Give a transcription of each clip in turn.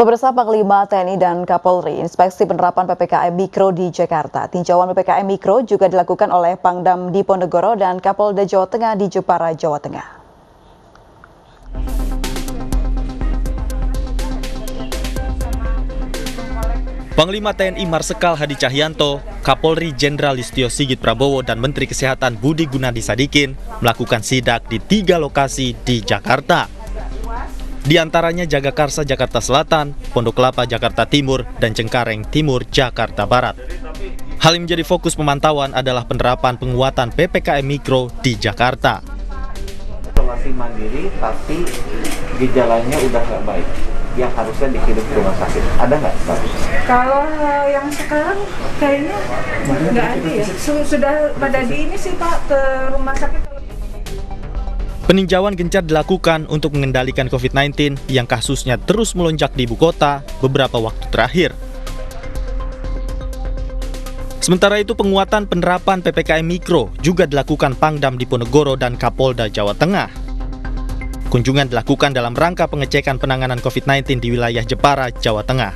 Pemirsa, Panglima TNI dan Kapolri inspeksi penerapan PPKM Mikro di Jakarta. Tinjauan PPKM Mikro juga dilakukan oleh Pangdam Diponegoro dan Kapolda Jawa Tengah di Jepara, Jawa Tengah. Panglima TNI Marsikal Hadi Cahyanto, Kapolri Jenderal Listio Sigit Prabowo dan Menteri Kesehatan Budi Gunadi Sadikin melakukan sidak di 3 lokasi di Jakarta. Di antaranya Jagakarsa Jakarta Selatan, Pondok Kelapa Jakarta Timur, dan Cengkareng Timur Jakarta Barat. Hal yang menjadi fokus pemantauan adalah penerapan penguatan PPKM Mikro di Jakarta. Isolasi mandiri tapi gejalanya udah nggak baik, yang harusnya dikirim ke rumah sakit, ada nggak? Kalau yang sekarang kayaknya nggak ada ya, sudah pada di ini sih Pak, ke rumah sakit. Peninjauan gencar dilakukan untuk mengendalikan COVID-19 yang kasusnya terus melonjak di ibu kota beberapa waktu terakhir. Sementara itu, penguatan penerapan PPKM Mikro juga dilakukan Pangdam Diponegoro dan Kapolda Jawa Tengah. Kunjungan dilakukan dalam rangka pengecekan penanganan COVID-19 di wilayah Jepara, Jawa Tengah.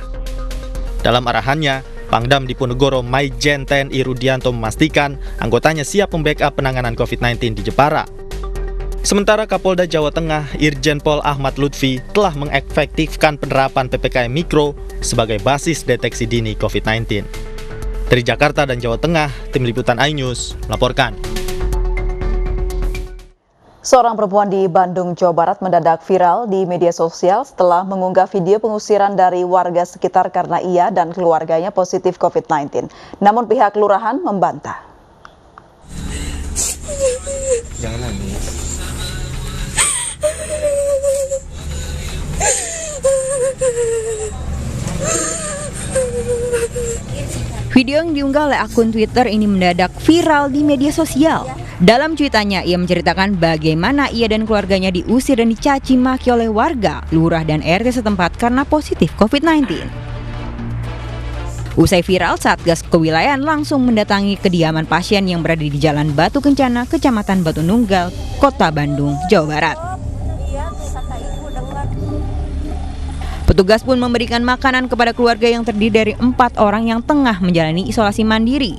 Dalam arahannya, Pangdam Diponegoro Maijen TNI Rudianto memastikan anggotanya siap membackup penanganan COVID-19 di Jepara. Sementara Kapolda Jawa Tengah, Irjen Pol Ahmad Lutfi, telah mengefektifkan penerapan PPKM Mikro sebagai basis deteksi dini COVID-19. Dari Jakarta dan Jawa Tengah, Tim Liputan iNews melaporkan. Seorang perempuan di Bandung, Jawa Barat mendadak viral di media sosial setelah mengunggah video pengusiran dari warga sekitar karena ia dan keluarganya positif COVID-19. Namun pihak kelurahan membantah. Jangan nangis. Video yang diunggah oleh akun Twitter ini mendadak viral di media sosial. Dalam cuitannya, ia menceritakan bagaimana ia dan keluarganya diusir dan dicaci maki oleh warga, lurah dan RT setempat karena positif COVID-19. Usai viral, Satgas Kewilayahan langsung mendatangi kediaman pasien yang berada di Jalan Batu Kencana, Kecamatan Batu Nunggal, Kota Bandung, Jawa Barat. Petugas pun memberikan makanan kepada keluarga yang terdiri dari 4 orang yang tengah menjalani isolasi mandiri.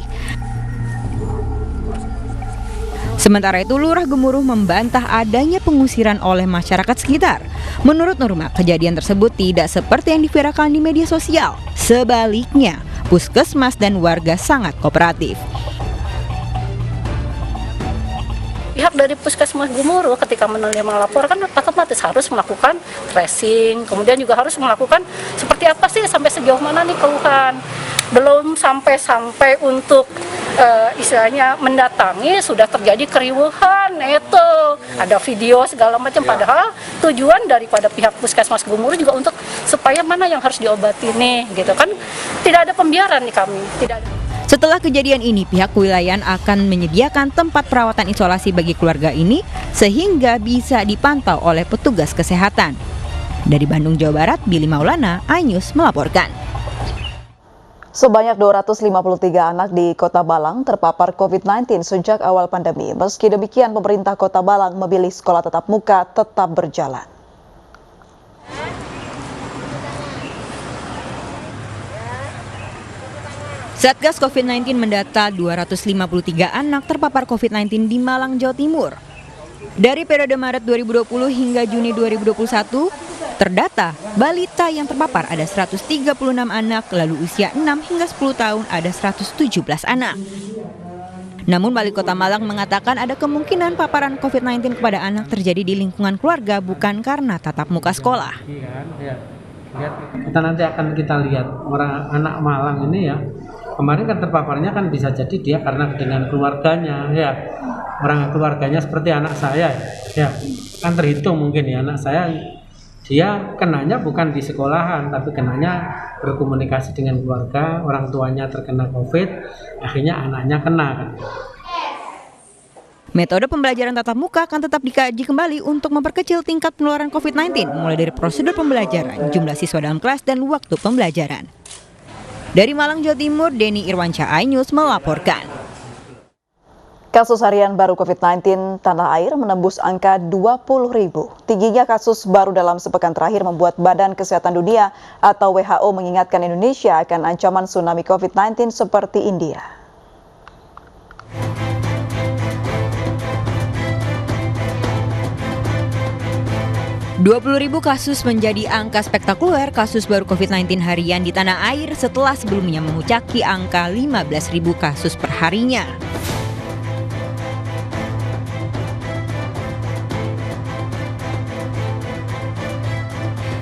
Sementara itu, Lurah Gemuruh membantah adanya pengusiran oleh masyarakat sekitar. Menurut Nurma, kejadian tersebut tidak seperti yang diviralkan di media sosial. Sebaliknya, puskesmas dan warga sangat kooperatif. Pihak dari Puskesmas Gemuruh ketika menerima laporan otomatis harus melakukan tracing, kemudian juga harus melakukan seperti apa sih sampai sejauh mana nih keluhan. Belum sampai untuk istilahnya mendatangi sudah terjadi keriuhan, itu ada video segala macam. Padahal tujuan daripada pihak Puskesmas Gemuruh juga untuk supaya mana yang harus diobati nih, gitu kan. Tidak ada pembiaran di kami, tidak ada. Setelah kejadian ini, pihak kewilayahan akan menyediakan tempat perawatan isolasi bagi keluarga ini sehingga bisa dipantau oleh petugas kesehatan. Dari Bandung, Jawa Barat, Billy Maulana, iNews melaporkan. Sebanyak 253 anak di Kota Balang terpapar COVID-19 sejak awal pandemi. Meski demikian, pemerintah Kota Balang memilih sekolah tatap muka tetap berjalan. Satgas COVID-19 mendata 253 anak terpapar COVID-19 di Malang, Jawa Timur. Dari periode Maret 2020 hingga Juni 2021, terdata balita yang terpapar ada 136 anak, lalu usia 6 hingga 10 tahun ada 117 anak. Namun Wali Kota Malang mengatakan ada kemungkinan paparan COVID-19 kepada anak terjadi di lingkungan keluarga bukan karena tatap muka sekolah. Kita nanti akan kita lihat orang anak Malang ini ya. Kemarin kan terpaparnya kan bisa jadi dia karena dengan keluarganya ya. Orang keluarganya seperti anak saya ya. Kan terhitung mungkin ya anak saya dia kenanya bukan di sekolahan tapi kenanya berkomunikasi dengan keluarga, orang tuanya terkena COVID, akhirnya anaknya kena. Metode pembelajaran tatap muka akan tetap dikaji kembali untuk memperkecil tingkat penularan COVID-19, mulai dari prosedur pembelajaran, jumlah siswa dalam kelas, dan waktu pembelajaran. Dari Malang, Jawa Timur, Denny Irwansyah, iNews melaporkan. Kasus harian baru COVID-19 tanah air menembus angka 20.000. Tingginya kasus baru dalam sepekan terakhir membuat Badan Kesehatan Dunia atau WHO mengingatkan Indonesia akan ancaman tsunami COVID-19 seperti India. "20.000 kasus menjadi angka spektakuler kasus baru COVID-19 harian di tanah air setelah sebelumnya memuncaki angka 15.000 kasus per harinya.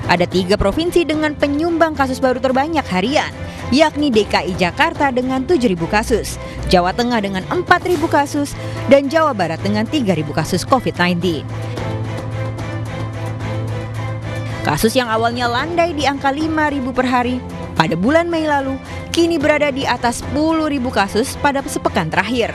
Ada 3 provinsi dengan penyumbang kasus baru terbanyak harian, yakni DKI Jakarta dengan 7.000 kasus, Jawa Tengah dengan 4.000 kasus, dan Jawa Barat dengan 3.000 kasus COVID-19. Kasus yang awalnya landai di angka 5.000 per hari pada bulan Mei lalu, kini berada di atas 10.000 kasus pada sepekan terakhir.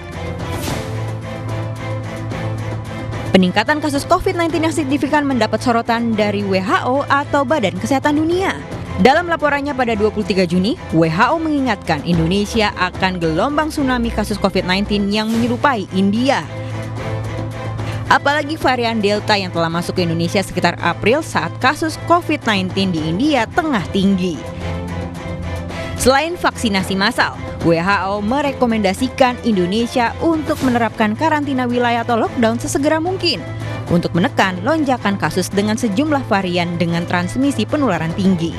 Peningkatan kasus COVID-19 yang signifikan mendapat sorotan dari WHO atau Badan Kesehatan Dunia. Dalam laporannya pada 23 Juni, WHO mengingatkan Indonesia akan gelombang tsunami kasus COVID-19 yang menyerupai India. Apalagi varian Delta yang telah masuk ke Indonesia sekitar April saat kasus COVID-19 di India tengah tinggi. Selain vaksinasi massal, WHO merekomendasikan Indonesia untuk menerapkan karantina wilayah atau lockdown sesegera mungkin untuk menekan lonjakan kasus dengan sejumlah varian dengan transmisi penularan tinggi.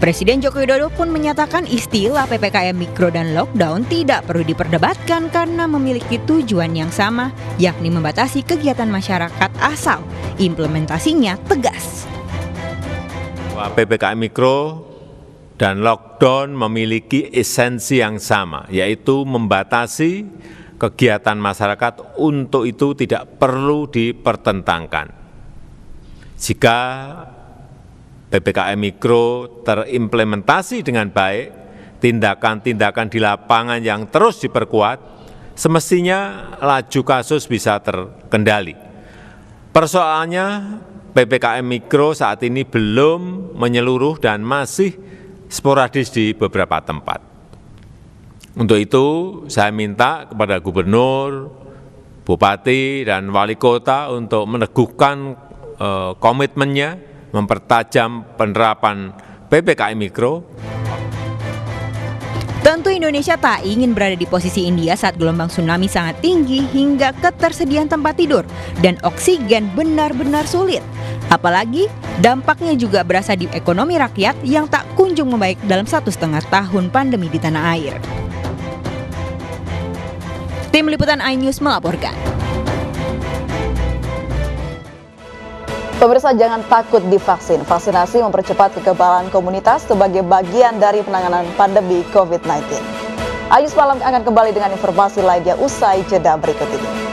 Presiden Joko Widodo pun menyatakan istilah PPKM Mikro dan lockdown tidak perlu diperdebatkan karena memiliki tujuan yang sama, yakni membatasi kegiatan masyarakat asal implementasinya tegas. PPKM Mikro dan lockdown memiliki esensi yang sama, yaitu membatasi kegiatan masyarakat. Untuk itu tidak perlu dipertentangkan. Jika PPKM Mikro terimplementasi dengan baik, tindakan-tindakan di lapangan yang terus diperkuat, semestinya laju kasus bisa terkendali. Persoalannya, PPKM Mikro saat ini belum menyeluruh dan masih sporadis di beberapa tempat. Untuk itu, saya minta kepada gubernur, bupati, dan wali kota untuk meneguhkan komitmennya, mempertajam penerapan PPKM Mikro. Tentu Indonesia tak ingin berada di posisi India saat gelombang tsunami sangat tinggi hingga ketersediaan tempat tidur dan oksigen benar-benar sulit. Apalagi dampaknya juga berasa di ekonomi rakyat yang tak kunjung membaik dalam 1,5 tahun pandemi di tanah air. Tim Liputan iNews melaporkan. Pemirsa, jangan takut divaksin. Vaksinasi mempercepat kekebalan komunitas sebagai bagian dari penanganan pandemi COVID-19. iNews Malam akan kembali dengan informasi lainnya usai jeda berikut ini.